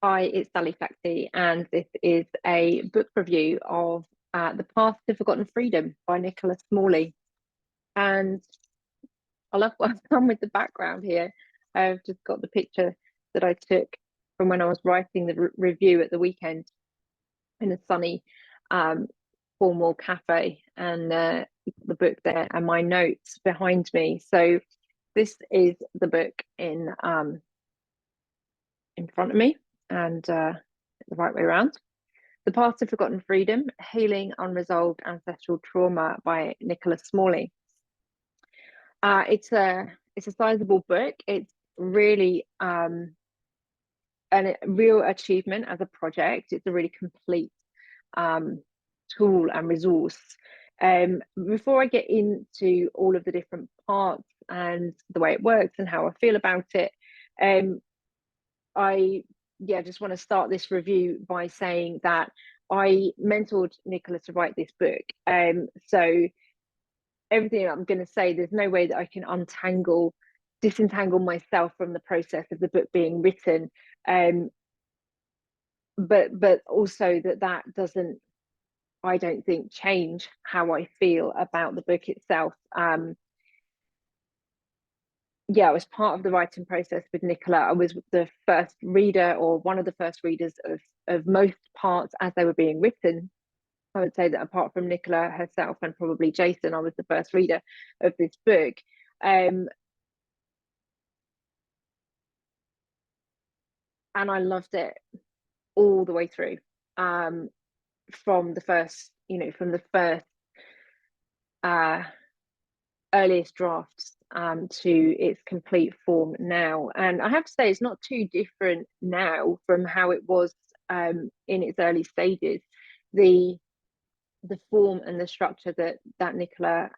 Hi, it's Sally-Shakti, and this is a book review of The Path to Forgotten Freedom by Nicola Smalley. And I love what I've done with the background here. I've just got the picture that I took from when I was writing the review at the weekend in a sunny, formal cafe, and the book there and my notes behind me. So this is the book in front of me, and the right way around. The Path to Forgotten Freedom, Healing Unresolved Ancestral Trauma by Nicola Smalley. It's a sizable book. It's really a real achievement as a project. It's a really complete tool and resource. Before I get into all of the different parts and the way it works and how I feel about it, I just want to start this review by saying that I mentored Nicola to write this book. So everything I'm going to say, there's no way that I can disentangle myself from the process of the book being written. But also that doesn't, I don't think, change how I feel about the book itself. I was part of the writing process with Nicola. I was the first reader, or one of the first readers of most parts as they were being written. I would say that apart from Nicola herself and probably Jason, I was the first reader of this book. And I loved it all the way through, from the first earliest drafts to its complete form now. And I have to say, it's not too different now from how it was in its early stages. The form and the structure that Nicola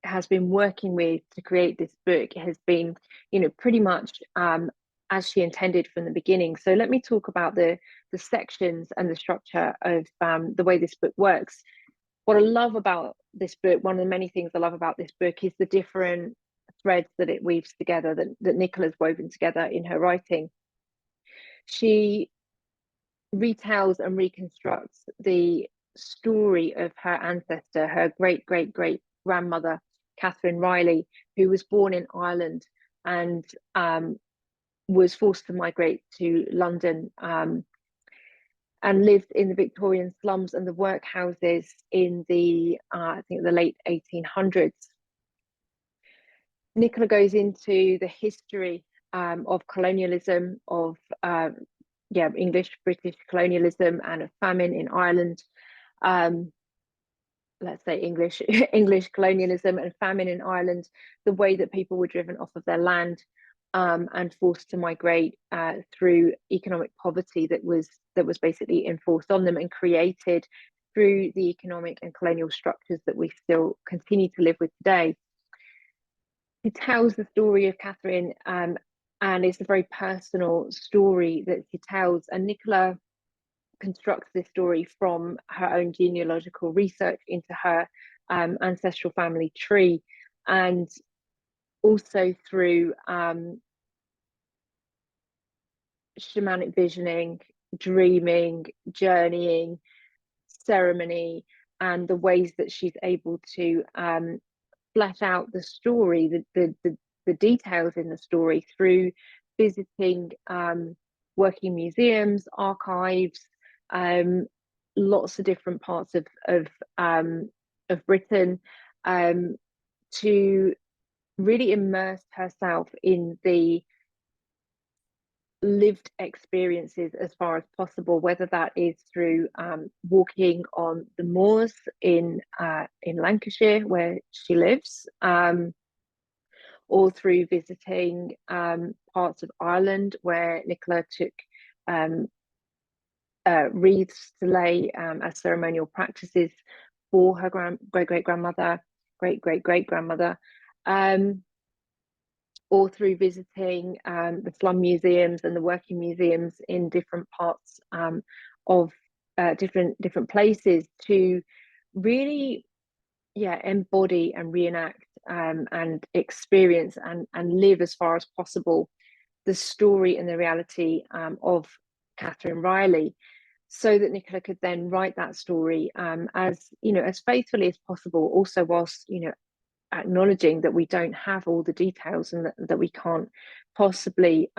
has been working with to create this book has been, pretty much as she intended from the beginning. So let me talk about the sections and the structure of the way this book works. What I love about this book, one of the many things I love about this book, is the different threads that it weaves together, that Nicola's woven together in her writing. She retells and reconstructs the story of her ancestor, her great grandmother, Catherine Riley, who was born in Ireland and was forced to migrate to London, and lived in the Victorian slums and the workhouses in the I think the late 1800s. Nicola goes into the history of colonialism, of English British colonialism, and a famine in Ireland. Let's say English colonialism and famine in Ireland, the way that people were driven off of their land and forced to migrate through economic poverty that was basically enforced on them and created through the economic and colonial structures that we still continue to live with today. He tells the story of Catherine, and it's a very personal story that he tells. And Nicola constructs this story from her own genealogical research into her ancestral family tree, and also through shamanic visioning, dreaming, journeying, ceremony, and the ways that she's able to flesh out the story, the details in the story through visiting working museums, archives, lots of different parts of Britain, to really immerse herself in the lived experiences as far as possible, whether that is through walking on the moors in Lancashire where she lives, or through visiting parts of Ireland where Nicola took wreaths to lay as ceremonial practices for her great great grandmother, or through visiting the slum museums and the working museums in different parts of different places, to really embody and reenact and experience and live as far as possible the story and the reality of Catherine Riley, so that Nicola could then write that story as, you know, as faithfully as possible, also whilst, you know, acknowledging that we don't have all the details and that we can't possibly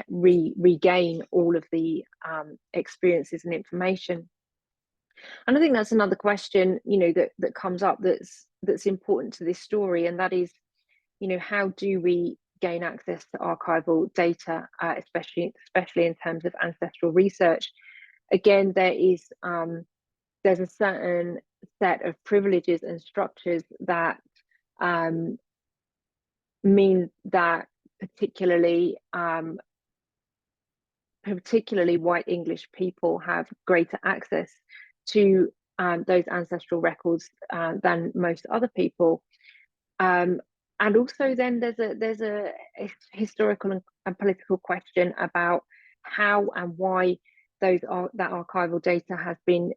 regain all of the experiences and information. And I think that's another question, you know, that comes up that's important to this story, and that is, you know, how do we gain access to archival data, especially in terms of ancestral research? Again, there's a certain set of privileges and structures that mean that particularly white English people have greater access to those ancestral records than most other people. And also then there's a historical and political question about how and why that archival data has been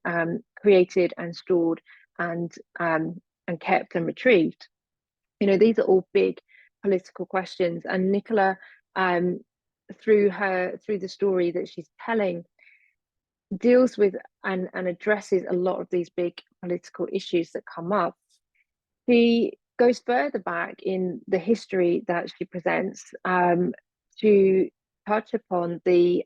created and stored and kept and retrieved. You know, these are all big political questions, and Nicola, through the story that she's telling, deals with and addresses a lot of these big political issues that come up. She goes further back in the history that she presents to touch upon the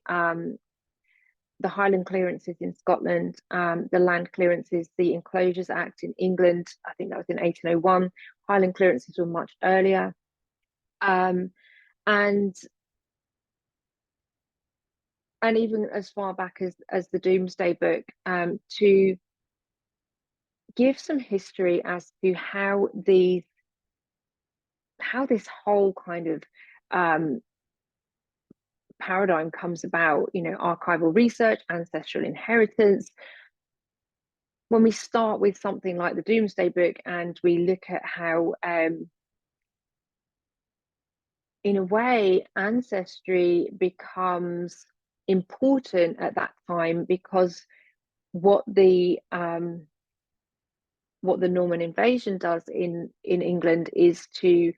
Highland clearances in Scotland, the land clearances, the Enclosures Act in England. I think that was in 1801. Highland clearances were much earlier, and even as far back as the Domesday Book, to give some history as to how this whole kind of paradigm comes about. You know, archival research, ancestral inheritance. When we start with something like the Domesday Book and we look at how, in a way, ancestry becomes important at that time, because what the Norman invasion does in England is to,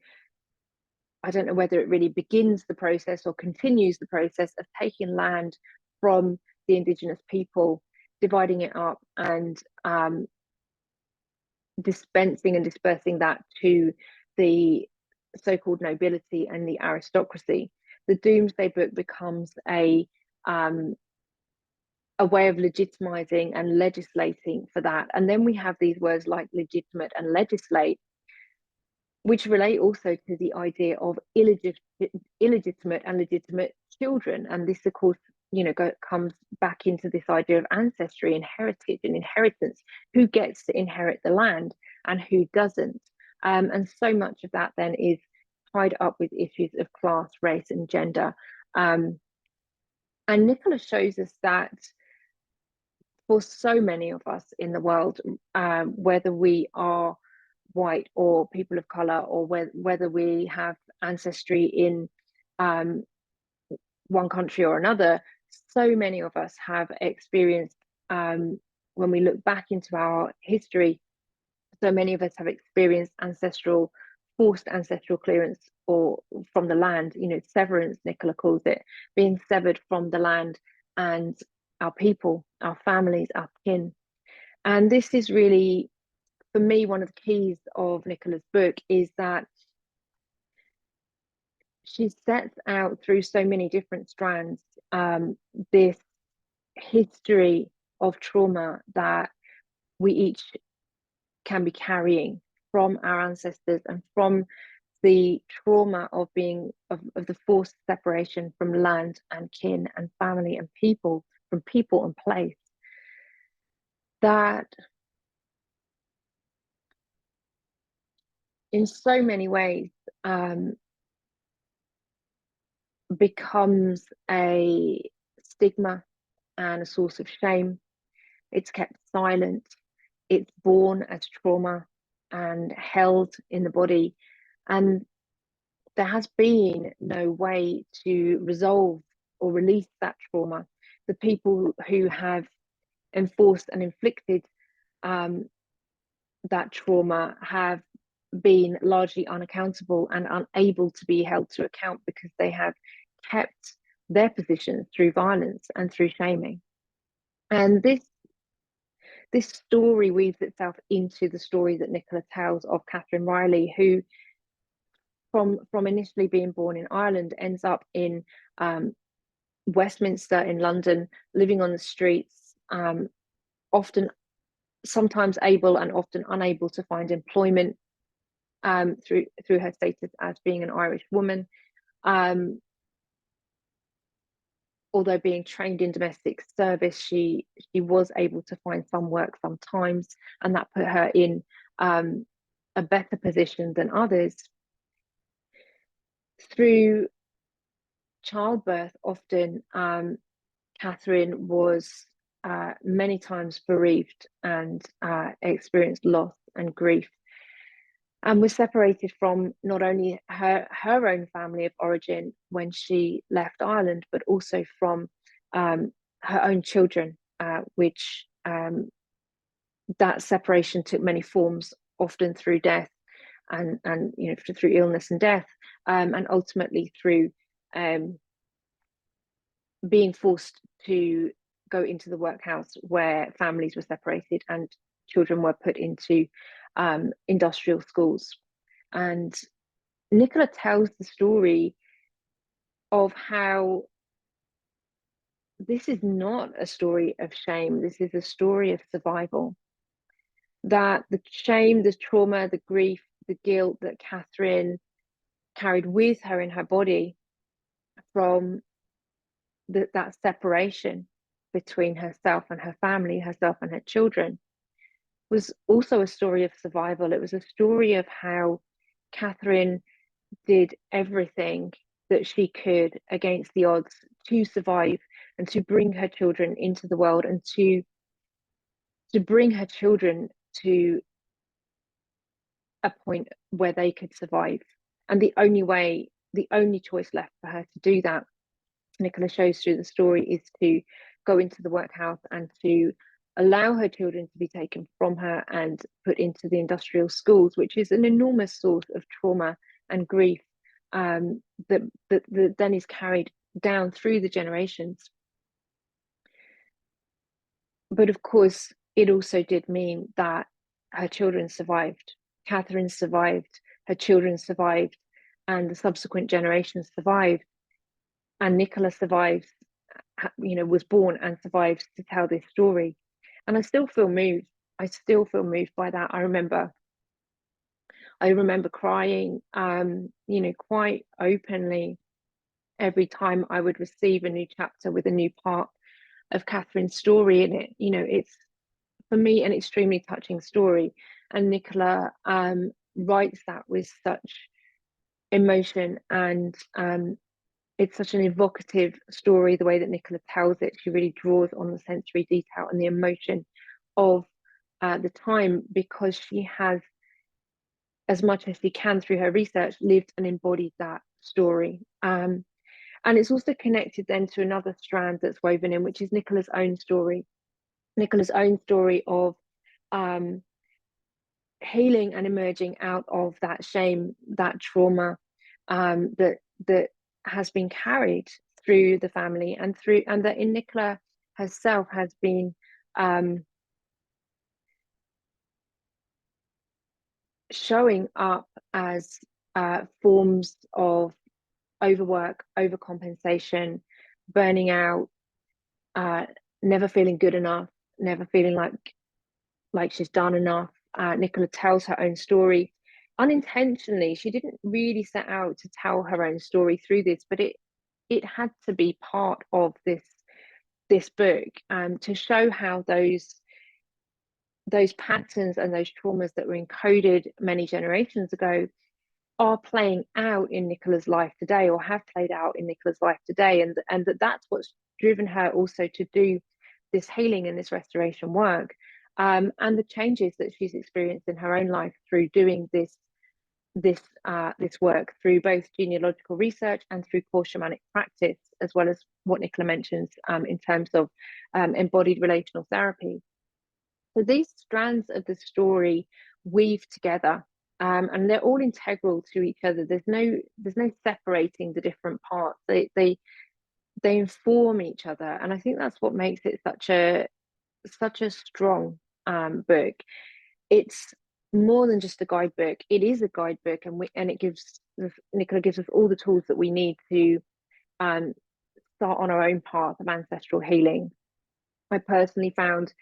I don't know whether it really begins the process or continues the process of taking land from the indigenous people, dividing it up, and dispensing and dispersing that to the so-called nobility and the aristocracy. The Domesday Book becomes a way of legitimizing and legislating for that. And then we have these words like legitimate and legislate, which relate also to the idea of illegitimate and legitimate children. And this, of course, you know, comes back into this idea of ancestry and heritage and inheritance. Who gets to inherit the land and who doesn't? And so much of that then is tied up with issues of class, race, and gender. And Nicola shows us that for so many of us in the world, whether we are white or people of color, or whether we have ancestry in one country or another, so many of us have experienced, when we look back into our history, so many of us have experienced forced ancestral clearance or from the land, you know, severance, Nicola calls it, being severed from the land and our people, our families, our kin. And this is really, for me, one of the keys of Nicola's book is that she sets out through so many different strands this history of trauma that we each can be carrying from our ancestors, and from the trauma of the forced separation from land and kin and family and people, from people and place, that in so many ways becomes a stigma and a source of shame. It's kept silent, it's born as trauma and held in the body, and there has been no way to resolve or release that trauma. The people who have enforced and inflicted that trauma have been largely unaccountable and unable to be held to account, because they have kept their positions through violence and through shaming. And this story weaves itself into the story that Nicola tells of Catherine Riley, who from initially being born in Ireland ends up in Westminster in London, living on the streets, often sometimes able and often unable to find employment through her status as being an Irish woman. Although being trained in domestic service, she was able to find some work sometimes, and that put her in a better position than others. Through childbirth, often Catherine was many times bereaved and experienced loss and grief, and was separated from not only her own family of origin when she left Ireland, but also from her own children, which that separation took many forms, often through death and through illness and death, and ultimately through being forced to go into the workhouse, where families were separated and children were put into industrial schools. And Nicola tells the story of how this is not a story of shame. This is a story of survival. That the shame, the trauma, the grief, the guilt that Catherine carried with her in her body from that separation between herself and her family, herself and her children, was also a story of survival. It was a story of how Catherine did everything that she could against the odds to survive and to bring her children into the world, and to bring her children to a point where they could survive. And the only choice left for her to do that, Nicola shows through the story, is to go into the workhouse and to allow her children to be taken from her and put into the industrial schools, which is an enormous source of trauma and grief that then is carried down through the generations. But of course, it also did mean that her children survived. Catherine survived, her children survived, and the subsequent generations survived. And Nicola survived, was born and survived to tell this story. And I still feel moved. I still feel moved by that. I remember crying, quite openly every time I would receive a new chapter with a new part of Catherine's story in it. It's, for me, an extremely touching story. And Nicola writes that with such emotion, and it's such an evocative story, the way that Nicola tells it. She really draws on the sensory detail and the emotion of the time, because she has, as much as she can through her research, lived and embodied that story. And it's also connected then to another strand that's woven in, which is Nicola's own story. Nicola's own story of healing and emerging out of that shame, that trauma that has been carried through the family, and that in Nicola herself has been showing up as forms of overwork, overcompensation, burning out, never feeling good enough, never feeling like she's done enough. Nicola tells her own story unintentionally. She didn't really set out to tell her own story through this, but it had to be part of this book, to show how those patterns and those traumas that were encoded many generations ago are playing out in Nicola's life today, or have played out in Nicola's life today, and that's what's driven her also to do this healing and this restoration work, and the changes that she's experienced in her own life through doing this work, through both genealogical research and through core shamanic practice, as well as what Nicola mentions in terms of embodied relational therapy. So these strands of the story weave together and they're all integral to each other. There's no separating the different parts. They inform each other, and I think that's what makes it such a strong book. It's more than just a guidebook. It is a guidebook, and it gives Nicola gives us all the tools that we need to start on our own path of ancestral healing. I personally found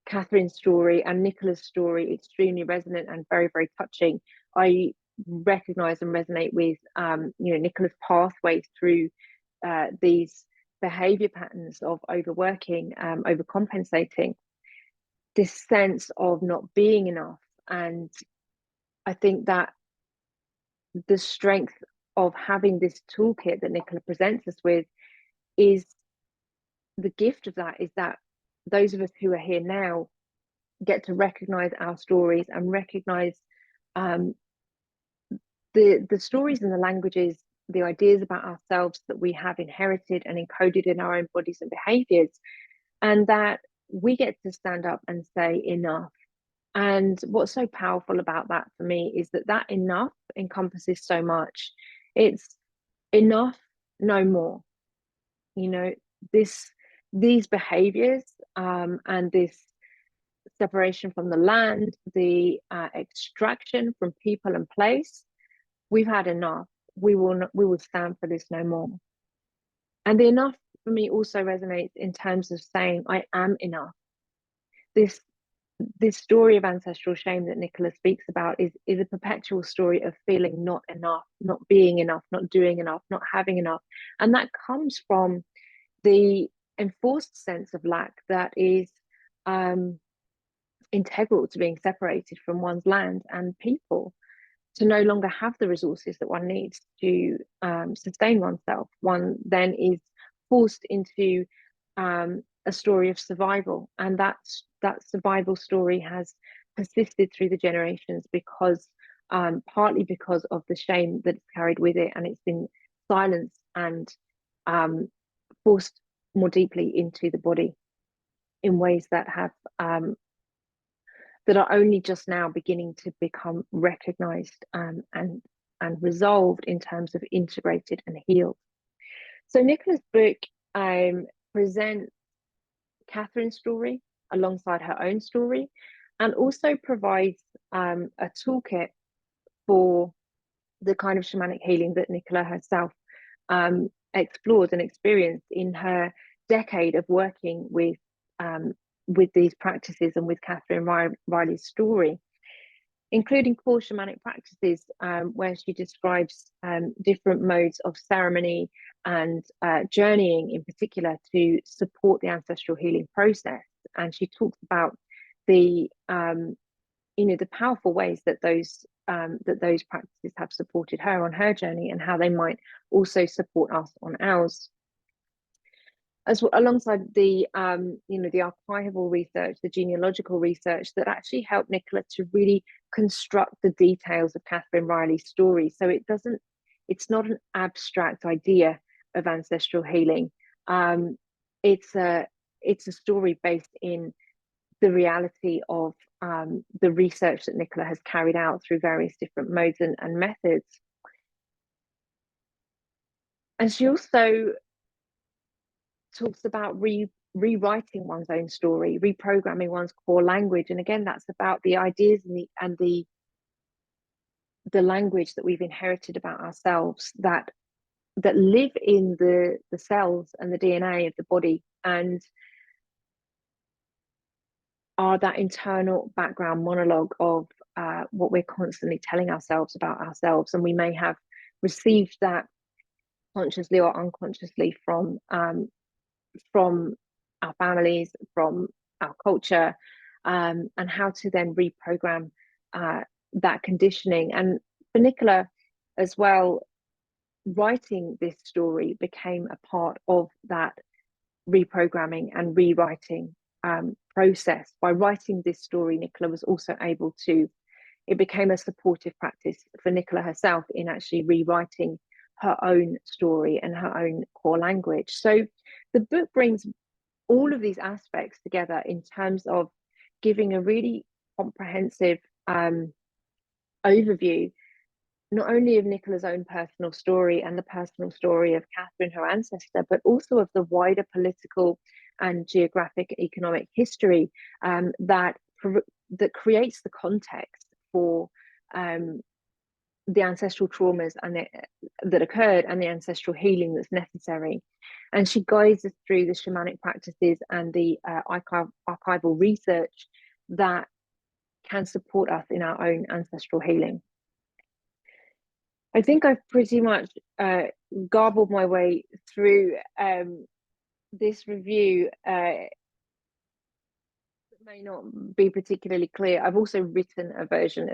Catherine's story and Nicola's story extremely resonant and very, very touching. I recognize and resonate with Nicola's pathway through these behavior patterns of overworking, overcompensating, this sense of not being enough. And I think that the strength of having this toolkit that Nicola presents us with is the gift of that, is that those of us who are here now get to recognize our stories and recognize the stories and the languages, the ideas about ourselves that we have inherited and encoded in our own bodies and behaviors, and that we get to stand up and say enough. And what's so powerful about that for me is that enough encompasses so much. It's enough, no more. These behaviors and this separation from the land, the extraction from people and place, we've had enough. We will stand for this no more. And the enough for me also resonates in terms of saying I am enough. This story of ancestral shame that Nicola speaks about is a perpetual story of feeling not enough, not being enough, not doing enough, not having enough. And that comes from the enforced sense of lack that is integral to being separated from one's land and people, to no longer have the resources that one needs to sustain oneself. One then is forced into a story of survival, and that survival story has persisted through the generations because partly because of the shame that's carried with it, and it's been silenced and forced more deeply into the body in ways that have that are only just now beginning to become recognized and resolved in terms of integrated and healed. So Nicola's book presents Catherine's story alongside her own story, and also provides a toolkit for the kind of shamanic healing that Nicola herself explored and experienced in her decade of working with these practices and with Catherine Riley's story, including 4 shamanic practices where she describes different modes of ceremony and journeying in particular to support the ancestral healing process. And she talks about the powerful ways that those practices have supported her on her journey, and how they might also support us on ours. Alongside the the archival research, the genealogical research that actually helped Nicola to really construct the details of Catherine Riley's story. So it's not an abstract idea of ancestral healing. It's a story based in the reality of the research that Nicola has carried out through various different modes and methods. And she also talks about rewriting one's own story, reprogramming one's core language. And again, that's about the ideas and the language that we've inherited about ourselves that live in the cells and the DNA of the body, and are that internal background monologue of what we're constantly telling ourselves about ourselves. And we may have received that consciously or unconsciously from our families, from our culture, and how to then reprogram that conditioning. And for Nicola as well, writing this story became a part of that reprogramming and rewriting process. By writing this story, Nicola was also able to, it became a supportive practice for Nicola herself in actually rewriting her own story and her own core language. So the book brings all of these aspects together in terms of giving a really comprehensive overview, not only of Nicola's own personal story and the personal story of Catherine, her ancestor, but also of the wider political and geographic economic history that creates the context for the ancestral traumas that occurred and the ancestral healing that's necessary. And she guides us through the shamanic practices and the archival research that can support us in our own ancestral healing. I think I've pretty much garbled my way through this review. It may not be particularly clear. I've also written a version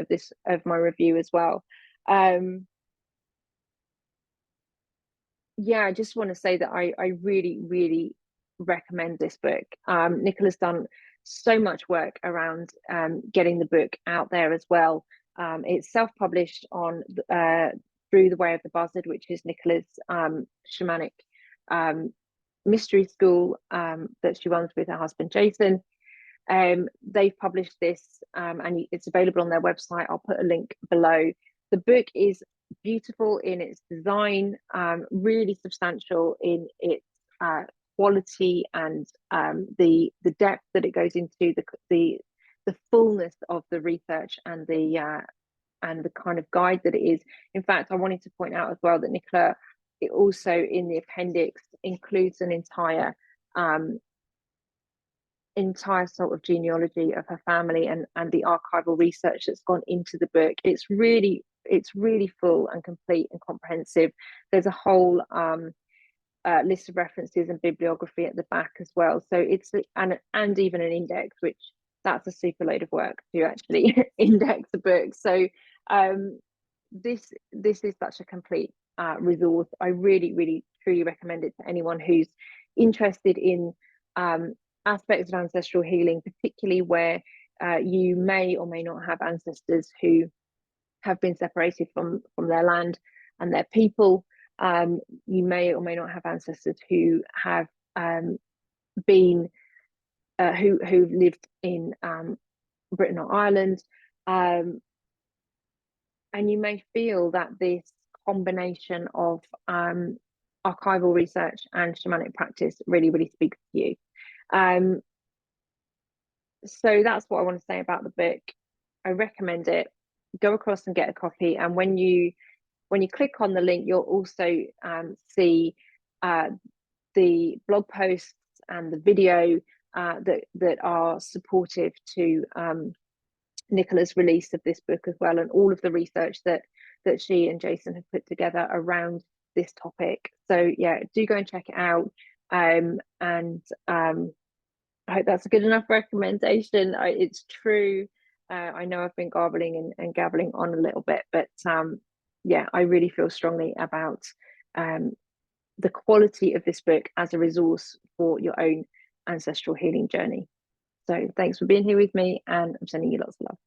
of my review as well. Yeah, I just want to say that I really, really recommend this book. Nicola's done so much work around getting the book out there as well. It's self-published on through the Way of the Buzzard, which is Nicola's shamanic mystery school that she runs with her husband Jason. They've published this and it's available on their website. I'll put a link below. The book is beautiful in its design, really substantial in its quality and the depth that it goes into, the fullness of the research and the kind of guide that it is. In fact, I wanted to point out as well that Nicola, it also in the appendix includes an entire sort of genealogy of her family and the archival research that's gone into the book. It's really full and complete and comprehensive. There's a whole list of references and bibliography at the back as well. So it's and even an index, which that's a super load of work to actually index a book. So this is such a complete resource. I really, really, truly recommend it to anyone who's interested in aspects of ancestral healing, particularly where you may or may not have ancestors who have been separated from their land and their people. You may or may not have ancestors who have been who've lived in Britain or Ireland, and you may feel that this combination of archival research and shamanic practice really, really speaks to you. So that's what I want to say about the book. I recommend it. Go across and get a copy, and when you click on the link, you'll also see the blog posts and the video that are supportive to Nicola's release of this book as well, and all of the research that she and Jason have put together around this topic. So yeah, do go and check it out. And I hope that's a good enough recommendation. It's true. I know I've been garbling and gabbling on a little bit, but yeah, I really feel strongly about the quality of this book as a resource for your own ancestral healing journey. So thanks for being here with me, and I'm sending you lots of love.